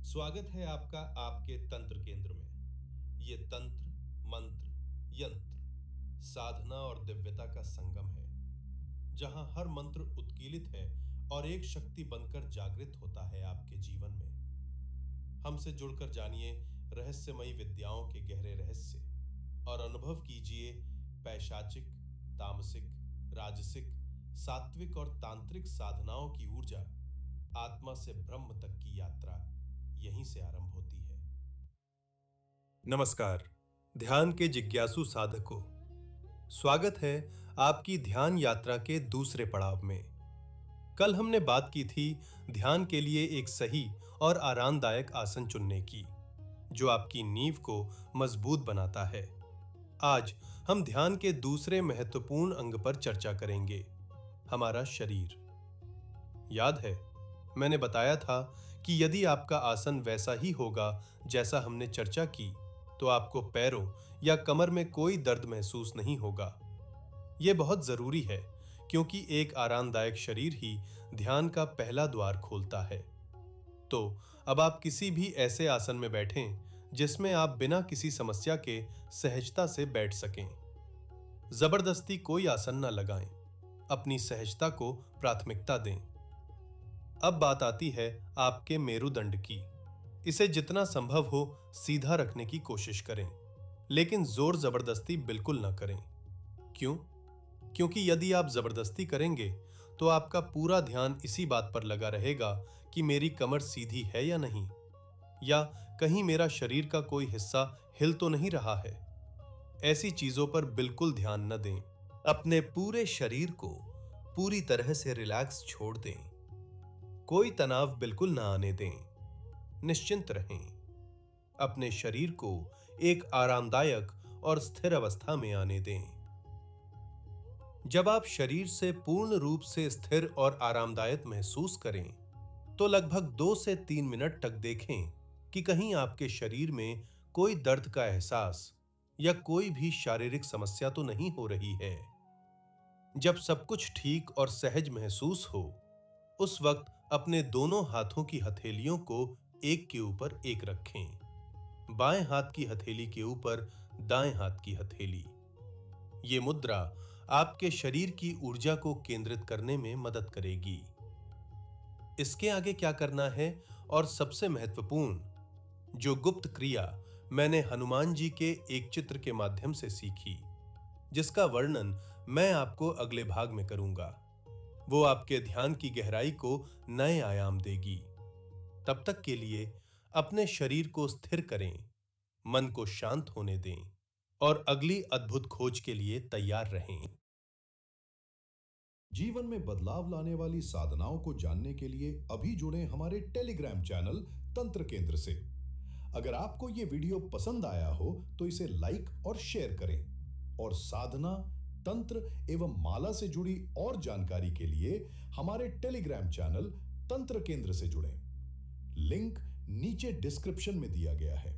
स्वागत है आपका आपके तंत्र केंद्र में। ये तंत्र, मंत्र, यंत्र, साधना और दिव्यता का संगम है, जहां हर मंत्र उत्कीलित है और एक शक्ति बनकर जागृत होता है आपके जीवन में। हमसे जुड़कर जानिए रहस्यमयी विद्याओं के गहरे रहस्य और अनुभव कीजिए पैशाचिक, तामसिक, राजसिक, सात्विक और तांत्रिक साधनाओं की ऊर्जा। आत्मा से ब्रह्म तक की यात्रा यहीं से आरंभ होती है। नमस्कार ध्यान के जिज्ञासु साधकों, स्वागत है आपकी ध्यान यात्रा के दूसरे पड़ाव में। कल हमने बात की थी ध्यान के लिए एक सही और आरामदायक आसन चुनने की, जो आपकी नींव को मजबूत बनाता है। आज हम ध्यान के दूसरे महत्वपूर्ण अंग पर चर्चा करेंगे, हमारा शरीर। याद है, मैंने बताया था कि यदि आपका आसन वैसा ही होगा जैसा हमने चर्चा की, तो आपको पैरों या कमर में कोई दर्द महसूस नहीं होगा। यह बहुत जरूरी है, क्योंकि एक आरामदायक शरीर ही ध्यान का पहला द्वार खोलता है। तो अब आप किसी भी ऐसे आसन में बैठें जिसमें आप बिना किसी समस्या के सहजता से बैठ सकें। जबरदस्ती कोई आसन न लगाएं, अपनी सहजता को प्राथमिकता दें। अब बात आती है आपके मेरुदंड की। इसे जितना संभव हो सीधा रखने की कोशिश करें, लेकिन जोर जबरदस्ती बिल्कुल न करें। क्यों? क्योंकि यदि आप जबरदस्ती करेंगे तो आपका पूरा ध्यान इसी बात पर लगा रहेगा कि मेरी कमर सीधी है या नहीं, या कहीं मेरा शरीर का कोई हिस्सा हिल तो नहीं रहा है। ऐसी चीजों पर बिल्कुल ध्यान न दें। अपने पूरे शरीर को पूरी तरह से रिलैक्स छोड़ दें। कोई तनाव बिल्कुल ना आने दें। निश्चिंत रहें। अपने शरीर को एक आरामदायक और स्थिर अवस्था में आने दें। जब आप शरीर से पूर्ण रूप से स्थिर और आरामदायक महसूस करें, तो लगभग 2 से 3 मिनट तक देखें कि कहीं आपके शरीर में कोई दर्द का एहसास या कोई भी शारीरिक समस्या तो नहीं हो रही है। जब सब कुछ ठीक और सहज महसूस हो, उस वक्त अपने दोनों हाथों की हथेलियों को एक के ऊपर एक रखें। बाएं हाथ की हथेली के ऊपर दाएं हाथ की हथेली। ये मुद्रा आपके शरीर की ऊर्जा को केंद्रित करने में मदद करेगी। इसके आगे क्या करना है, और सबसे महत्वपूर्ण, जो गुप्त क्रिया मैंने हनुमान जी के एक चित्र के माध्यम से सीखी, जिसका वर्णन मैं आपको अगले भाग में करूंगा, वो आपके ध्यान की गहराई को नए आयाम देगी। तब तक के लिए अपने शरीर को स्थिर करें, मन को शांत होने दें और अगली अद्भुत खोज के लिए तैयार रहें। जीवन में बदलाव लाने वाली साधनाओं को जानने के लिए अभी जुड़ें हमारे टेलीग्राम चैनल तंत्र केंद्र से। अगर आपको यह वीडियो पसंद आया हो तो इसे लाइक और शेयर करें, और साधना, तंत्र एवं माला से जुड़ी और जानकारी के लिए हमारे टेलीग्राम चैनल तंत्र केंद्र से जुड़ें। लिंक नीचे डिस्क्रिप्शन में दिया गया है।